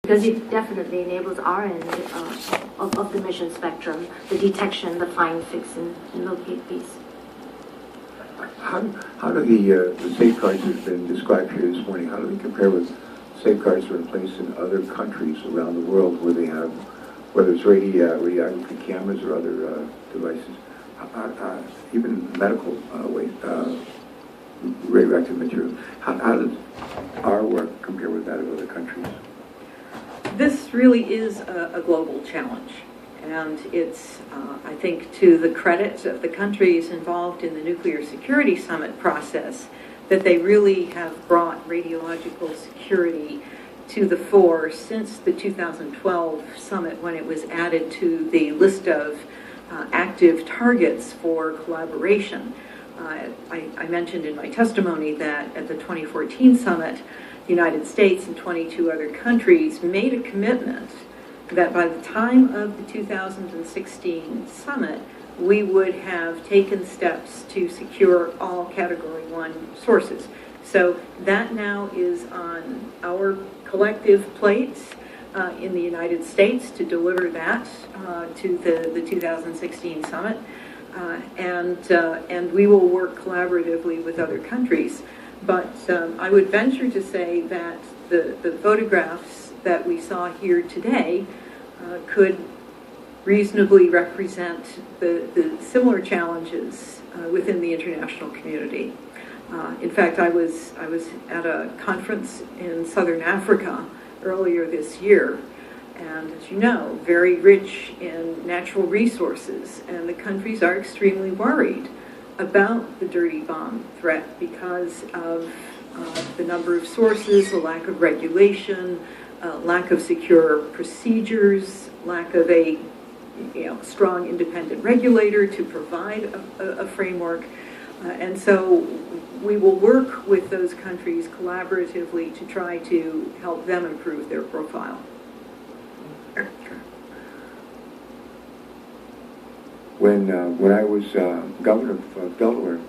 Because it definitely enables our end of the mission spectrum, the detection, the find, fix, and locate piece. How do the safeguards that have been described here this morning, how do they compare with safeguards that are in place in other countries around the world where they have, whether it's radiography cameras or other devices, even medical radioactive material? How does our work compare with that of other countries? This really is a global challenge, and it's, I think, to the credit of the countries involved in the Nuclear Security Summit process that they really have brought radiological security to the fore since the 2012 summit, when it was added to the list of active targets for collaboration. I mentioned in my testimony that at the 2014 summit, the United States and 22 other countries made a commitment that by the time of the 2016 summit, we would have taken steps to secure all Category 1 sources. So that now is on our collective plates in the United States to deliver that to the 2016 summit. And we will work collaboratively with other countries. But I would venture to say that the photographs that we saw here today could reasonably represent the similar challenges within the international community. In fact, I was at a conference in Southern Africa earlier this year, and as you know, very rich in natural resources, and the countries are extremely worried about the dirty bomb threat because of the number of sources, the lack of regulation, lack of secure procedures, lack of a strong independent regulator to provide a framework. And so we will work with those countries collaboratively to try to help them improve their profile. When I was governor of Delaware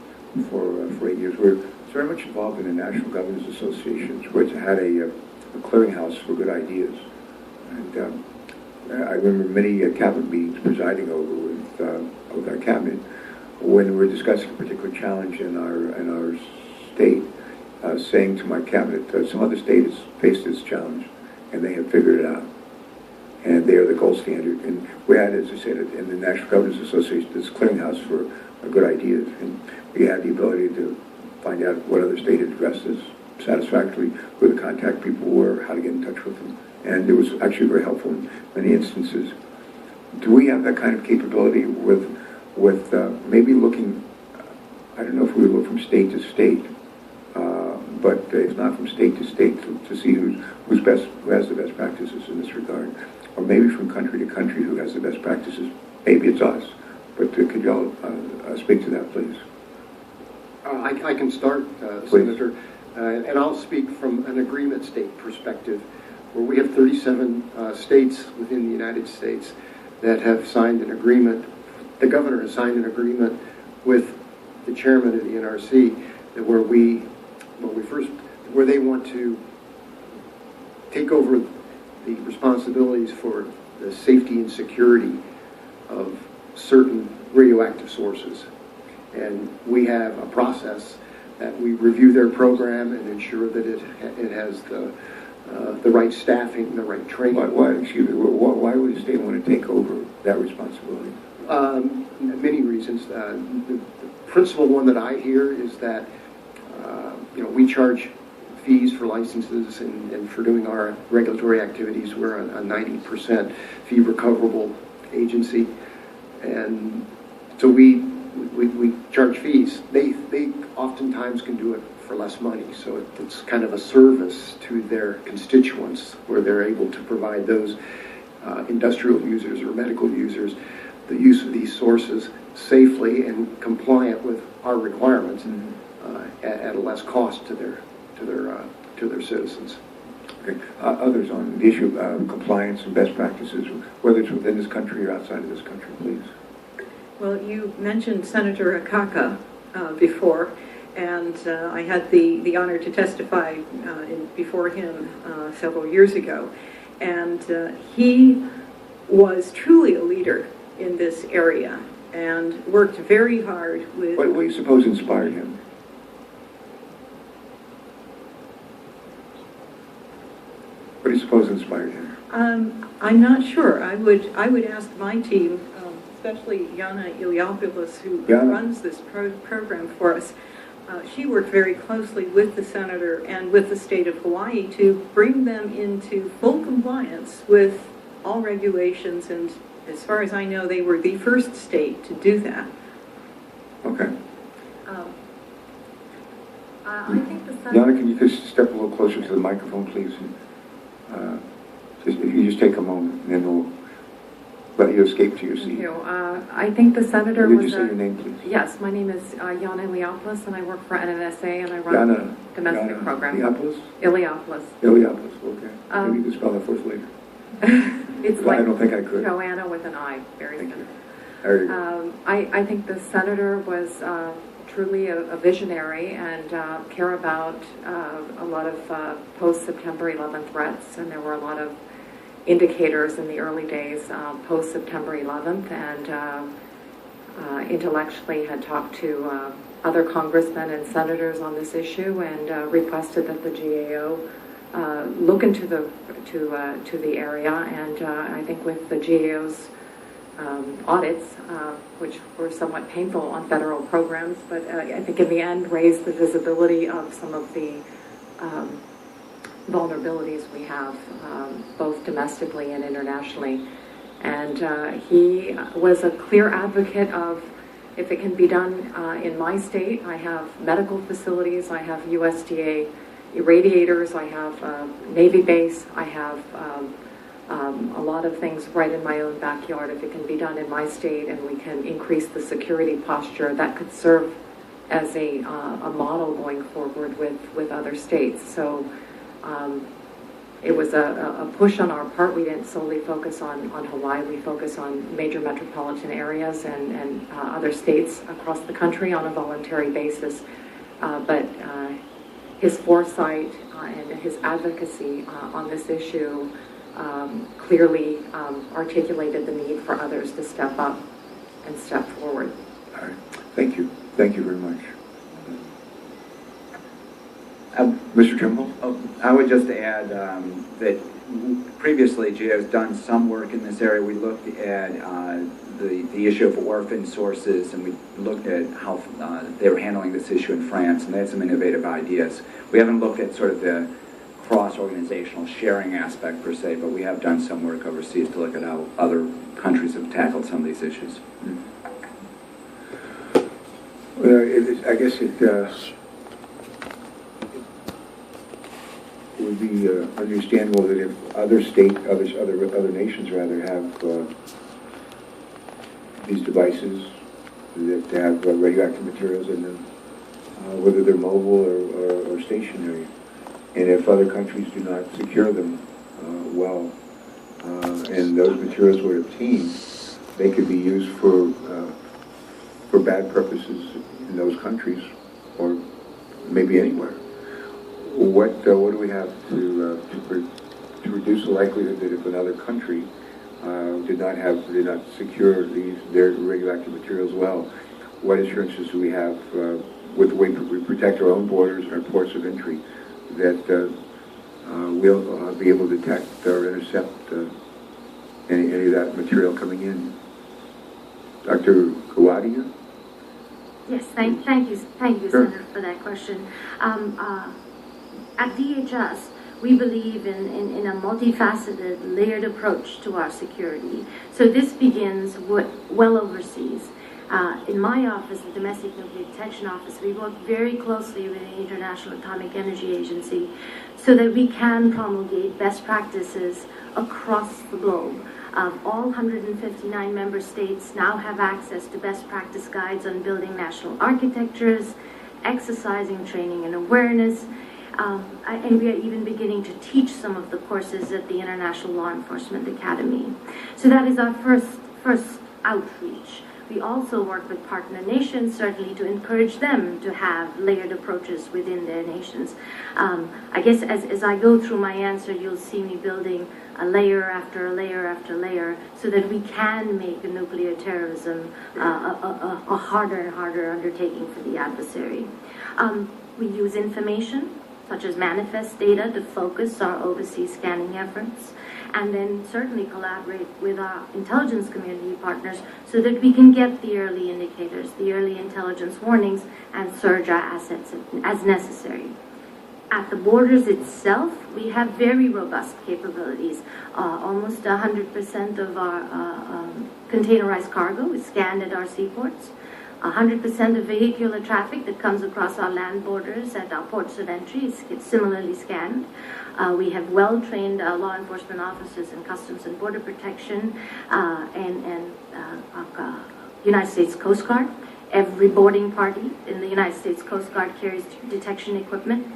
for 8 years, we were very much involved in the National Governors Associations, which had a clearinghouse for good ideas. And I remember many cabinet meetings presiding over with our cabinet when we were discussing a particular challenge in our state, saying to my cabinet, some other state has faced this challenge, and they have figured it out. And they are the gold standard. And we had, as I said, in the National Governors Association, this clearinghouse for good ideas. And we had the ability to find out what other state had addressed this satisfactorily, who the contact people were, how to get in touch with them. And it was actually very helpful in many instances. Do we have that kind of capability with maybe looking, I don't know if we would look from state to state, but if not from state to state, to see who has the best practices in this regard, or maybe from country to country who has the best practices. Maybe it's us, but could y'all speak to that, please? I can start, Senator, and I'll speak from an agreement state perspective, where we have 37 states within the United States that have signed an agreement. The governor has signed an agreement with the chairman of the NRC that where they want to take over the responsibilities for the safety and security of certain radioactive sources. And we have a process that we review their program and ensure that it has the right staffing, the right training. Why would the state want to take over that responsibility? Many reasons. The principal one that I hear is that we charge fees for licenses and for doing our regulatory activities. We're a 90% fee recoverable agency, and so we charge fees. They oftentimes can do it for less money, so it's kind of a service to their constituents where they're able to provide those industrial users or medical users the use of these sources safely and compliant with our requirements at a less cost to their citizens. Okay. Others on the issue of compliance and best practices, whether it's within this country or outside of this country, please. Well, you mentioned Senator Akaka before, and I had the honor to testify before him several years ago. And he was truly a leader in this area and worked very hard with... What do you suppose inspired him? What do you suppose inspired him? I'm not sure. I would ask my team, especially Yana Iliopoulos, who runs this program for us. She worked very closely with the senator and with the state of Hawaii to bring them into full compliance with all regulations, and as far as I know, they were the first state to do that. Okay. I think the senator... Yana, can you just step a little closer to the microphone, please? If you just take a moment, and then we'll let you escape to your seat. Thank you. I think the senator Would was... you say your name, please? Yes, my name is Yana Iliopoulos, and I work for NNSA, and I run the domestic program. Iliopoulos? Iliopoulos. Iliopoulos, okay. Maybe you can spell that for us later. It's I like don't think I could. Joanna with an I, very Thank simple. you. There you go. I think the senator was truly a visionary and care about a lot of post-September 11th threats, and there were a lot of indicators in the early days post-September 11th, and intellectually had talked to other congressmen and senators on this issue, and requested that the GAO look into the area. And I think with the GAO's audits, which were somewhat painful on federal programs, but I think in the end raised the visibility of some of the vulnerabilities we have, both domestically and internationally. And he was a clear advocate of, if it can be done in my state. I have medical facilities, I have USDA irradiators, I have Navy base, I have a lot of things right in my own backyard. If it can be done in my state and we can increase the security posture, that could serve as a model going forward with other states. So it was a push on our part. We didn't solely focus on Hawaii. We focus on major metropolitan areas and other states across the country on a voluntary basis. But his foresight and his advocacy on this issue clearly articulated the need for others to step up and step forward. All right. Thank you. Thank you very much. Mr. Trimble? I would just add that previously GAO has done some work in this area. We looked at the issue of orphan sources, and we looked at how they were handling this issue in France, and they had some innovative ideas. We haven't looked at sort of the cross-organizational sharing aspect per se, but we have done some work overseas to look at how other countries have tackled some of these issues. Well, I guess it would be understandable that if other nations rather have these devices that have radioactive materials in them, whether they're mobile or stationary, and if other countries do not secure them well, and those materials were obtained, they could be used for bad purposes in those countries, or maybe anywhere. What do we have to reduce the likelihood that if another country did not secure their radioactive materials well, what assurances do we have with the way we protect our own borders and our ports of entry that we'll be able to detect or intercept any of that material coming in? Dr. Kawadia? Yes, thank you, Sure. Senator, for that question. At DHS, we believe in a multifaceted, layered approach to our security. So this begins well overseas. In my office, the Domestic Nuclear Detection Office, we work very closely with the International Atomic Energy Agency so that we can promulgate best practices across the globe. All 159 member states now have access to best practice guides on building national architectures, exercising training and awareness, and we are even beginning to teach some of the courses at the International Law Enforcement Academy. So that is our first outreach. We also work with partner nations, certainly, to encourage them to have layered approaches within their nations. I guess as I go through my answer, you'll see me building a layer after a layer after layer so that we can make nuclear terrorism a harder and harder undertaking for the adversary. We use information, such as manifest data, to focus our overseas scanning efforts, and then certainly collaborate with our intelligence community partners so that we can get the early indicators, the early intelligence warnings, and surge our assets as necessary. At the borders itself, we have very robust capabilities. Almost 100% of our containerized cargo is scanned at our seaports. 100% of vehicular traffic that comes across our land borders at our ports of entry is similarly scanned. We have well-trained law enforcement officers in Customs and Border Protection and United States Coast Guard. Every boarding party in the United States Coast Guard carries detection equipment.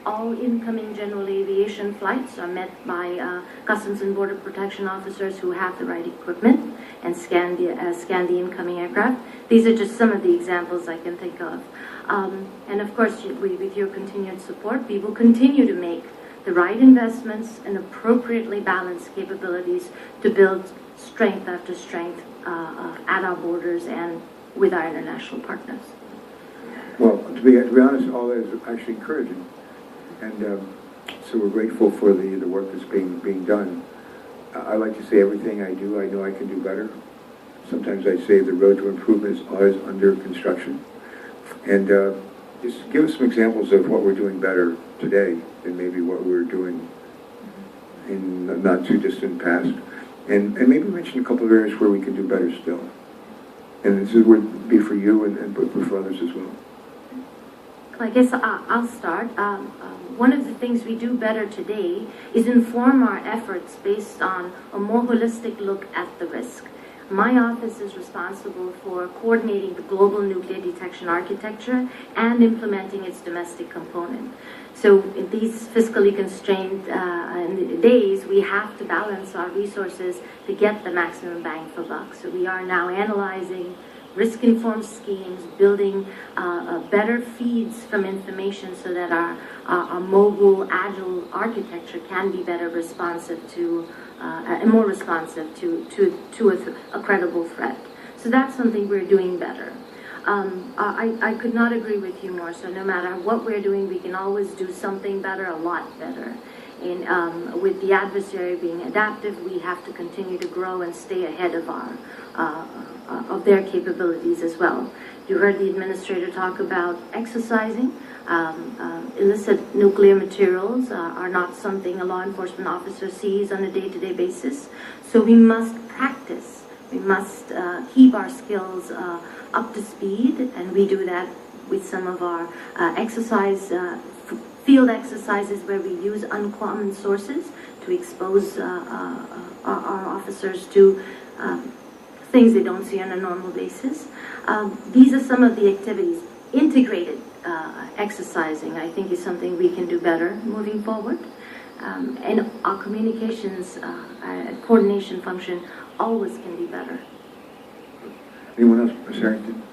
All incoming general aviation flights are met by Customs and Border Protection officers who have the right equipment and scan the incoming aircraft. These are just some of the examples I can think of. And of course, with your continued support, we will continue to make the right investments and appropriately balanced capabilities to build strength after strength at our borders and with our international partners. Well, to be honest, all that is actually encouraging. And so we're grateful for the work that's being done. I like to say everything I do, I know I can do better. Sometimes I say the road to improvement is always under construction. And just give us some examples of what we're doing better today than maybe what we were doing in the not too distant past. And maybe mention a couple of areas where we can do better still. And this would be for you and for others as well. I guess I'll start. One of the things we do better today is inform our efforts based on a more holistic look at the risk. My office is responsible for coordinating the global nuclear detection architecture and implementing its domestic component. So in these fiscally constrained days, we have to balance our resources to get the maximum bang for buck. So we are now analyzing risk-informed schemes, building better feeds from information so that our mobile, agile architecture can be better responsive to, and more responsive to a credible threat. So that's something we're doing better. I could not agree with you more. So no matter what we're doing, we can always do something better, a lot better. And with the adversary being adaptive, we have to continue to grow and stay ahead of of their capabilities as well. You heard the administrator talk about exercising. Illicit nuclear materials are not something a law enforcement officer sees on a day-to-day basis. So we must practice. We must keep our skills up to speed, and we do that with some of our field exercises where we use uncommon sources to expose our officers to things they don't see on a normal basis. These are some of the activities. Integrated exercising, I think, is something we can do better moving forward. And our communications coordination function always can be better. Anyone else? Ms. Harrington?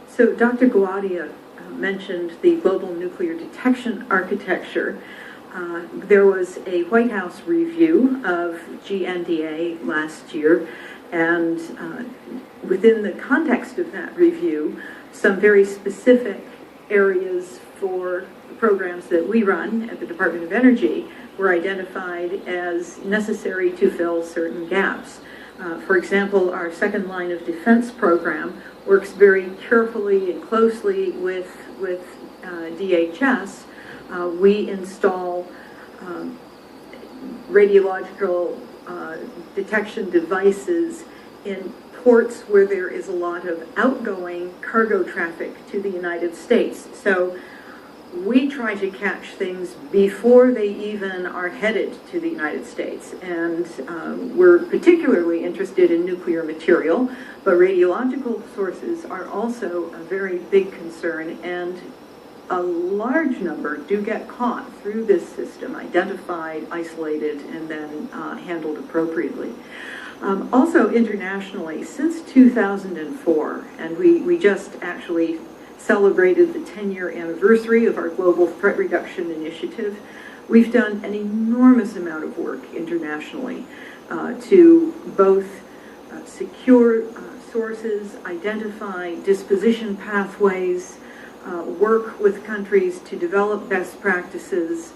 So Dr. Guadia mentioned the global nuclear detection architecture. There was a White House review of GNDA last year, and within the context of that review, some very specific areas for the programs that we run at the Department of Energy were identified as necessary to fill certain gaps. For example, our second line of defense program works very carefully and closely with DHS. We install radiological detection devices in ports where there is a lot of outgoing cargo traffic to the United States. So we try to catch things before they even are headed to the United States. And we're particularly interested in nuclear material, but radiological sources are also a very big concern, and a large number do get caught through this system, identified, isolated, and then handled appropriately. Also internationally, since 2004, and we just actually celebrated the 10-year anniversary of our Global Threat Reduction Initiative, we've done an enormous amount of work internationally to both secure sources, identify disposition pathways, work with countries to develop best practices,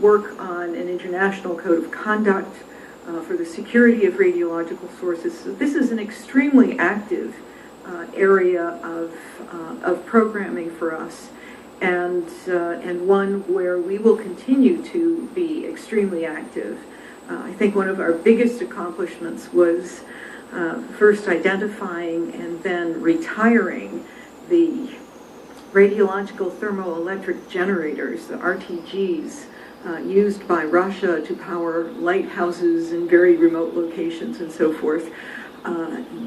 work on an international code of conduct for the security of radiological sources. So this is an extremely active area of programming for us, and one where we will continue to be extremely active. I think one of our biggest accomplishments was first identifying and then retiring the radiological thermoelectric generators, the RTGs, used by Russia to power lighthouses in very remote locations and so forth.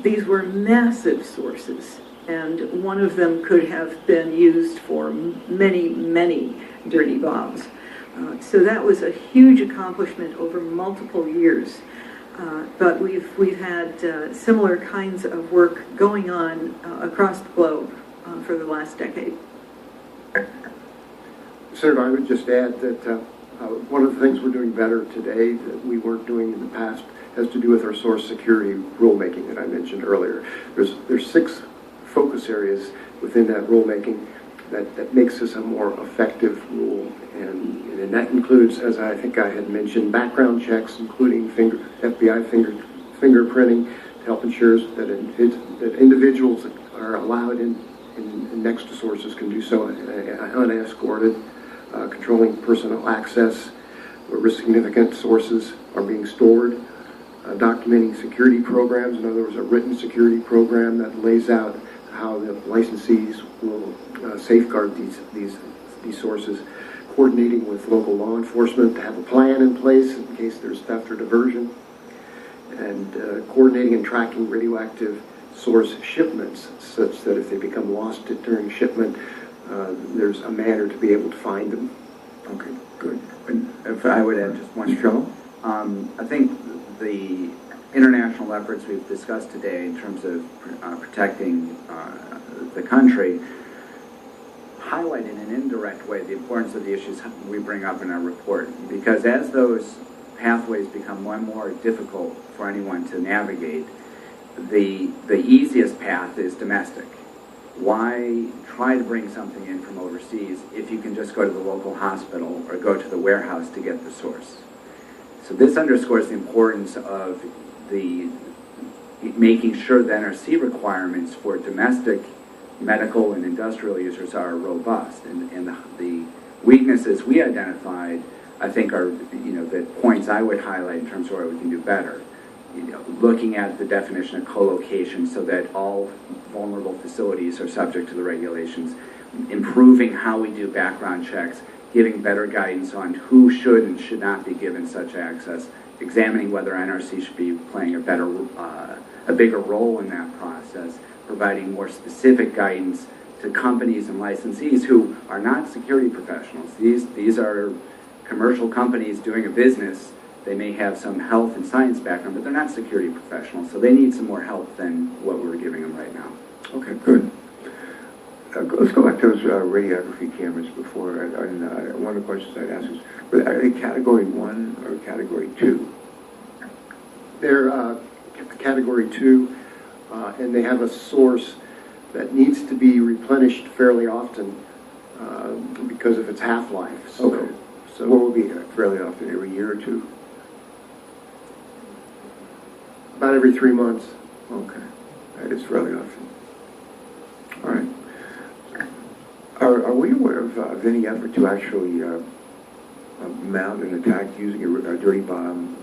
These were massive sources, and one of them could have been used for many, many dirty bombs. So that was a huge accomplishment over multiple years. But we've had similar kinds of work going on across the globe for the last decade. Senator, I would just add that one of the things we're doing better today that we weren't doing in the past has to do with our source security rulemaking that I mentioned earlier. There's 6 focus areas within that rulemaking that makes this a more effective rule, and that includes, as I think I had mentioned, background checks, including FBI fingerprinting, to help ensure that individuals that are allowed in next to sources can do so unescorted, controlling personnel access, where significant sources are being stored, documenting security programs. In other words, a written security program that lays out how the licensees will safeguard these sources, coordinating with local law enforcement to have a plan in place in case there's theft or diversion, and coordinating and tracking radioactive source shipments such that if they become lost during shipment, there's a manner to be able to find them. Okay, good. And if I would add just one Sure. I think the international efforts we've discussed today in terms of protecting the country highlight in an indirect way the importance of the issues we bring up in our report. Because as those pathways become more and more difficult for anyone to navigate, the easiest path is domestic. Why try to bring something in from overseas if you can just go to the local hospital or go to the warehouse to get the source? So this underscores the importance of making sure the NRC requirements for domestic medical and industrial users are robust, and the weaknesses we identified, I think, are the points I would highlight in terms of where we can do better. Looking at the definition of co-location so that all vulnerable facilities are subject to the regulations, improving how we do background checks, giving better guidance on who should and should not be given such access, examining whether NRC should be playing a bigger role in that process, providing more specific guidance to companies and licensees who are not security professionals. These are commercial companies doing a business. They may have some health and science background, but they're not security professionals, so they need some more help than what we're giving them right now. Okay, good. Let's go back to those radiography cameras before. And one of the questions I'd ask is, are they Category 1 or Category 2? They're Category 2, and they have a source that needs to be replenished fairly often because of its half-life. So, Okay. So what would be fairly often, every year or two? about every 3 months. Okay, that is fairly often. All right. Are we aware of any effort to actually mount an attack using a dirty bomb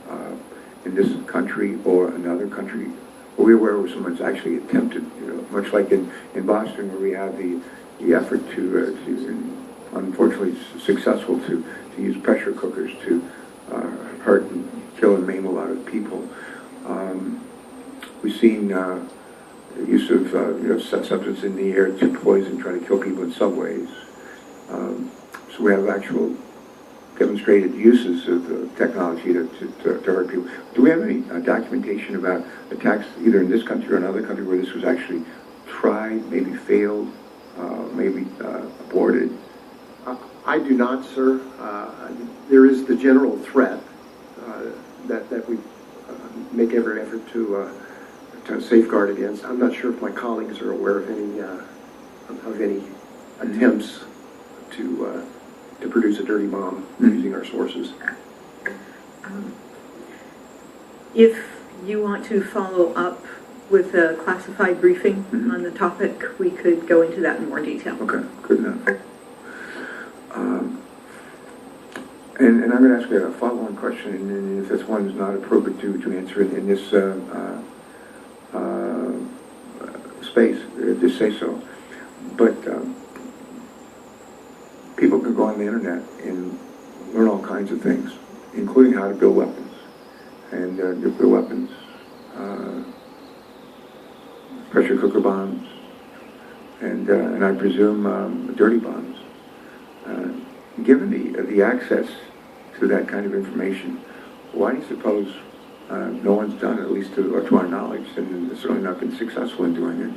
in this country or another country? Are we aware of someone's actually attempted, much like in Boston, where we have the effort to unfortunately successful to use pressure cookers to hurt and kill and maim a lot of people. We've seen use of substance in the air to poison, try to kill people in subways. So we have actual demonstrated uses of the technology to hurt people. Do we have any documentation about attacks either in this country or another country where this was actually tried, maybe failed, maybe aborted? I do not, sir. There is the general threat that we make every effort to safeguard against. I'm not sure if my colleagues are aware of any attempts to produce a dirty bomb using our sources. If you want to follow up with a classified briefing on the topic, we could go into that in more detail. Okay, good enough. And I'm going to ask you a follow-on question, and if this one is not appropriate to answer in this space, just say so. But people can go on the internet and learn all kinds of things, including how to build weapons, and nuclear weapons, pressure cooker bombs, and I presume dirty bombs. Given the access to that kind of information, why do you suppose no one's done it, at least to our knowledge, and it's certainly not been successful in doing it?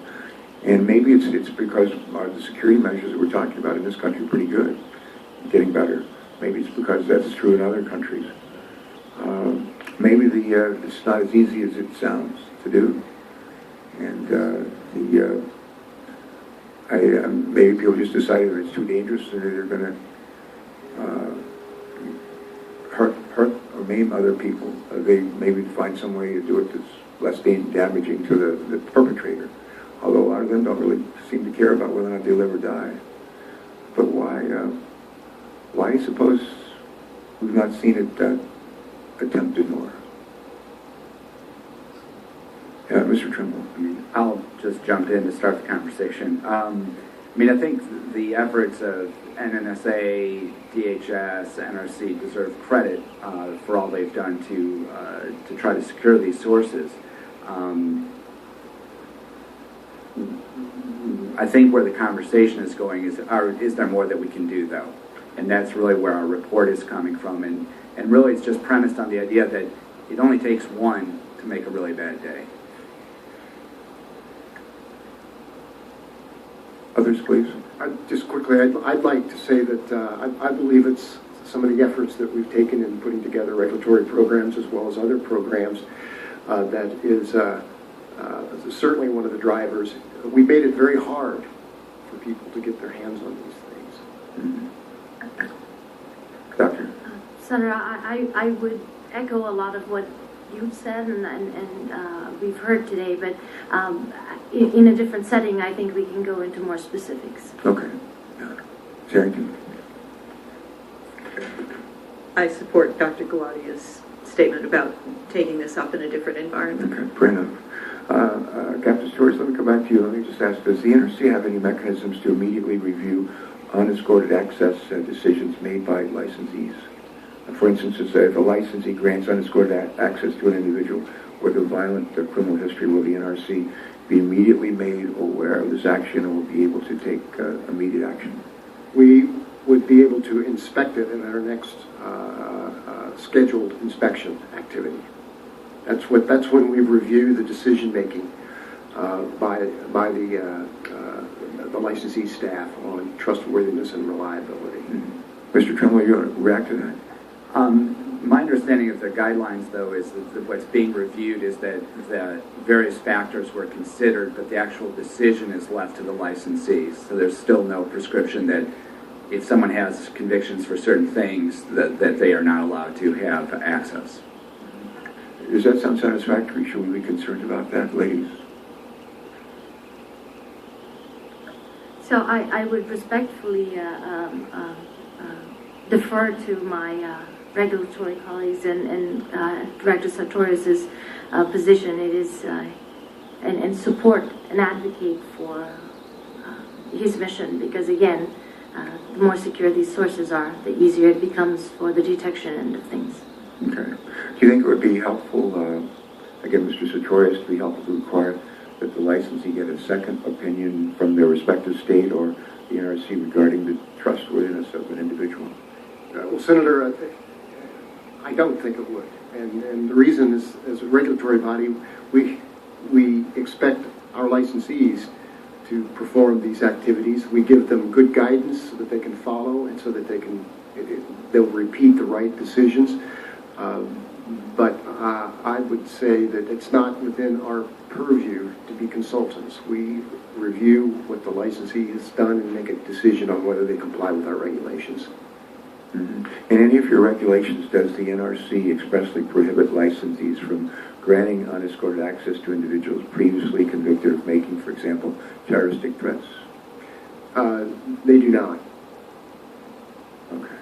And maybe it's because the security measures that we're talking about in this country are pretty good, getting better. Maybe it's because that's true in other countries. Maybe it's not as easy as it sounds to do. And maybe people just decided that it's too dangerous and they're going to hurt or maim other people. They maybe find some way to do it that's less damaging to the perpetrator. Although a lot of them don't really seem to care about whether or not they live or die. But why do you suppose we've not seen it attempted more? Yeah, Mr. Trimble. I'll just jump in to start the conversation. I mean, I think the efforts of NNSA, DHS, NRC deserve credit for all they've done to try to secure these sources. I think where the conversation is going is there more that we can do, though? And that's really where our report is coming from. And really it's just premised on the idea that it only takes one to make a really bad day. Others, please. Just quickly, I'd like to say that I believe it's some of the efforts that we've taken in putting together regulatory programs as well as other programs that is certainly one of the drivers. We made it very hard for people to get their hands on these things. Mm-hmm. Doctor? Senator, I would echo a lot of what you've said and we've heard today, but in a different setting, I think we can go into more specifics. Okay. Sherrington? I support Dr. Galadia's statement about taking this up in a different environment. Okay, fair enough. Captain Stewart, let me come back to you. Let me just ask, does the NRC have any mechanisms to immediately review unescorted access decisions made by licensees? For instance, if a licensee grants unescorted access to an individual with a violent criminal history, will the NRC be immediately made aware of this action and will be able to take immediate action? We would be able to inspect it in our next scheduled inspection activity. That's when we review the decision making by the licensee staff on trustworthiness and reliability. Mm-hmm. Mr. Trimble, you want to react to that? My understanding of the guidelines, though, is that what's being reviewed is that the various factors were considered, but the actual decision is left to the licensees. So there's still no prescription that if someone has convictions for certain things, that they are not allowed to have access. Does that sound satisfactory? Should we be concerned about that, ladies? So I would respectfully defer to my regulatory colleagues and Director Sartorius' position. It is and support and advocate for his mission, because again, the more secure these sources are, the easier it becomes for the detection end of things. Okay. Do you think it would be helpful, again, Mr. Sartorius, to be helpful to require that the licensee get a second opinion from their respective state or the NRC regarding the trustworthiness of an individual? Well, Senator, I don't think it would. And the reason is, as a regulatory body, we expect our licensees to perform these activities. We give them good guidance so that they can follow and so that they'll repeat the right decisions. But I would say that it's not within our purview to be consultants. We review what the licensee has done and make a decision on whether they comply with our regulations. Mm-hmm. In any of your regulations, does the NRC expressly prohibit licensees from granting unescorted access to individuals previously convicted of making, for example, terroristic threats? They do not. Okay.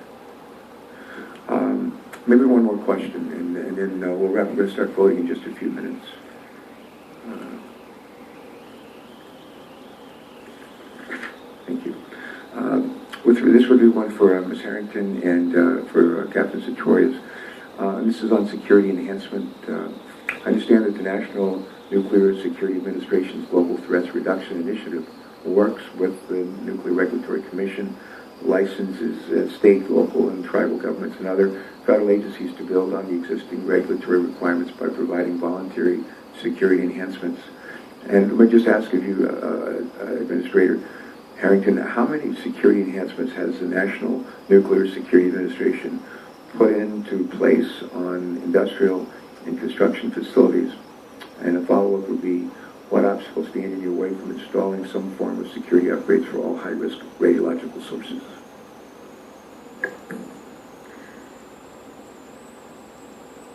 Maybe one more question, and then we'll wrap. We're going to start voting in just a few minutes. Thank you. This would be one for Ms. Harrington and for Captain Sartorius. And this is on security enhancement. I understand that the National Nuclear Security Administration's Global Threats Reduction Initiative works with the Nuclear Regulatory Commission, licenses state, local, and tribal governments and other federal agencies to build on the existing regulatory requirements by providing voluntary security enhancements. And let me just ask of you, Administrator Harrington, how many security enhancements has the National Nuclear Security Administration put into place on industrial and construction facilities? And a follow-up would be, what obstacles stand in your way from installing some form of security upgrades for all high-risk radiological sources?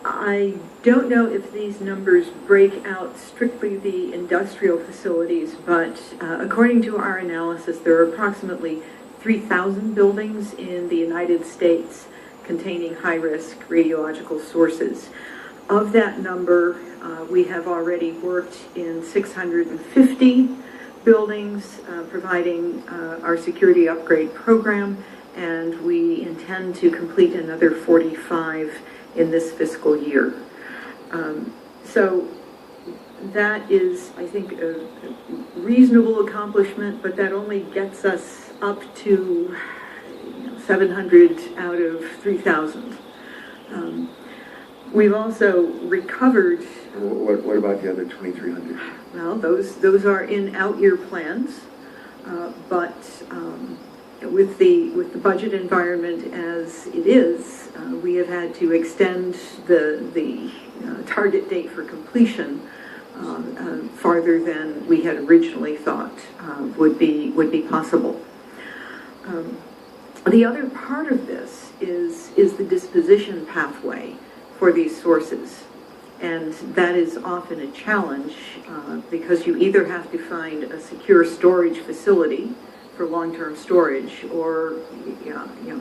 I don't know if these numbers break out strictly the industrial facilities, but according to our analysis, there are approximately 3,000 buildings in the United States containing high-risk radiological sources. Of that number, we have already worked in 650 buildings providing our security upgrade program, and we intend to complete another 45 in this fiscal year. So that is, I think, a reasonable accomplishment, but that only gets us up to 700 out of 3,000. We've also recovered. What about the other 2,300? Well, those are in out-year plans, but with the budget environment as it is, we have had to extend the target date for completion farther than we had originally thought would be possible. The other part of this is the disposition pathway for these sources. And that is often a challenge because you either have to find a secure storage facility for long-term storage or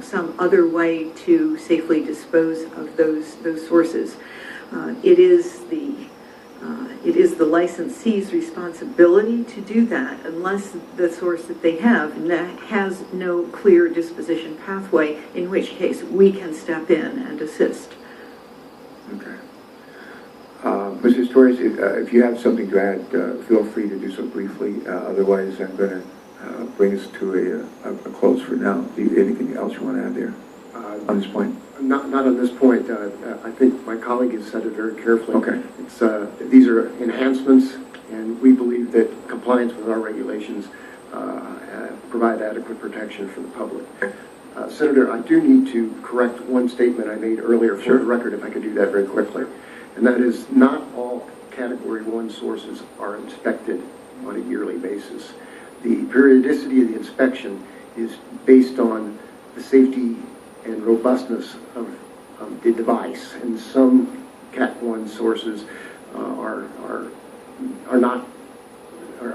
some other way to safely dispose of those sources. It is the licensee's responsibility to do that unless the source that they have has no clear disposition pathway, in which case we can step in and assist. Okay. Mrs. Torres, if you have something to add, feel free to do so briefly. Otherwise, I'm going to bring us to a close for now. Anything else you want to add there on this point? Not on this point. I think my colleague has said it very carefully. Okay. These are enhancements, and we believe that compliance with our regulations provide adequate protection for the public. Senator, I do need to correct one statement I made earlier for the record, if I could do that very quickly. And that is, not all Category 1 sources are inspected on a yearly basis. The periodicity of the inspection is based on the safety and robustness of the device. And some Cat 1 sources are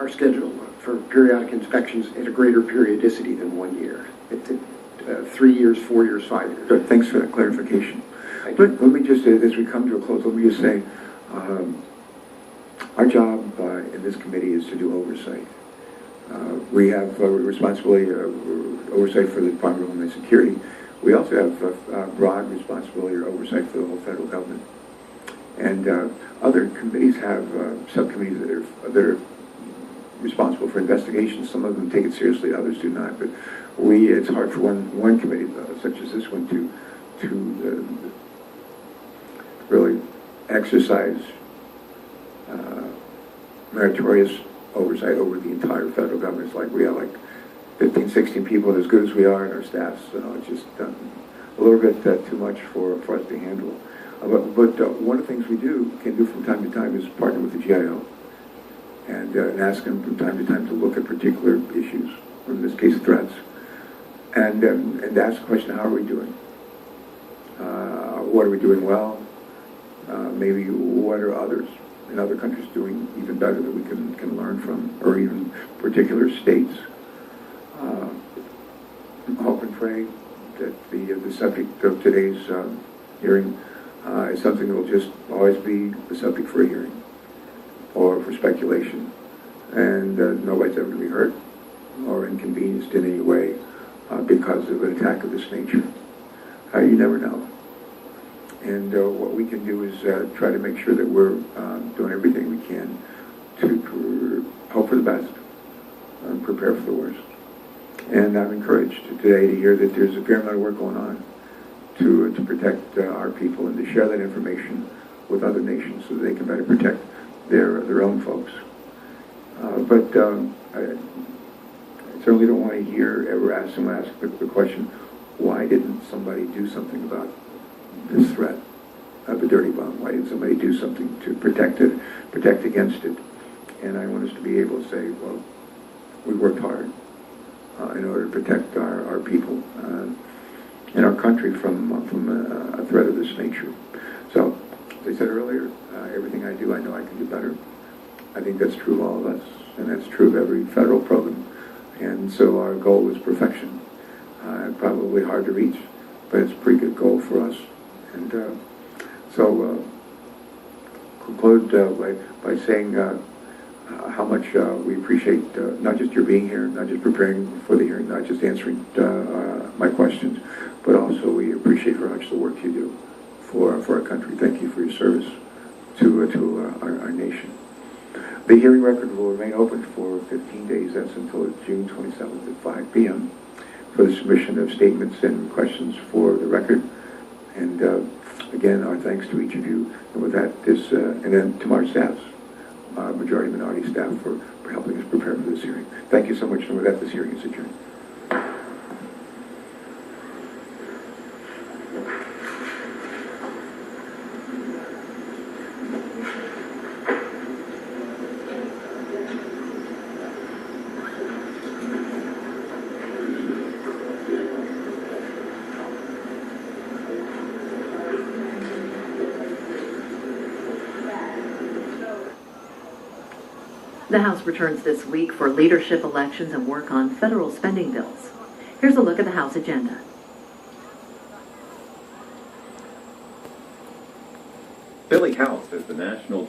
scheduled for periodic inspections at a greater periodicity than 1 year. 3 years, 4 years, 5 years. Good. Thanks for that clarification. Let me just, as we come to a close, let me just say, our job in this committee is to do oversight. We have responsibility, oversight for the Department of Homeland Security. We also have broad responsibility or oversight for the whole federal government. And other committees have subcommittees that are responsible for investigations. Some of them take it seriously, others do not. But it's hard for one committee, such as this one, to really exercise meritorious oversight over the entire federal government. It's like we have like 15, 16 people, and as good as we are in our staffs, it's just a little bit too much for us to handle. But one of the things we can do from time to time is partner with the GIO and ask them from time to time to look at particular issues, or in this case threats, and ask the question, how are we doing? What are we doing well? Maybe what are others in other countries doing even better that we can learn from, or even particular states. Hope and pray that the subject of today's hearing is something that will just always be the subject for a hearing or for speculation, and nobody's ever going to be hurt or inconvenienced in any way because of an attack of this nature. You never know. And what we can do is try to make sure that we're doing everything we can to hope for the best and prepare for the worst. And I'm encouraged today to hear that there's a fair amount of work going on to protect our people and to share that information with other nations so that they can better protect their own folks. But I certainly don't want to ever someone ask the question, why didn't somebody do something about this threat of a dirty bomb? Why didn't somebody do something to protect against it? And I want us to be able to say, well, we worked hard in order to protect our people and our country from a threat of this nature. So, as I said earlier, everything I do, I know I can do better. I think that's true of all of us, and that's true of every federal program. And so our goal is perfection. Probably hard to reach, but it's a pretty good goal for us. And so conclude by saying how much we appreciate not just your being here, not just preparing for the hearing, not just answering my questions, but also we appreciate very much the work you do for our country. Thank you for your service to our nation. The hearing record will remain open for 15 days. That's until June 27th at 5 p.m. for the submission of statements and questions for the record. And again, our thanks to each of you. And with that, and then to our staffs, majority minority staff, for helping us prepare for this hearing. Thank you so much. And with that, this hearing is adjourned. The House returns this week for leadership elections and work on federal spending bills. Here's a look at the House agenda. Philly House is the national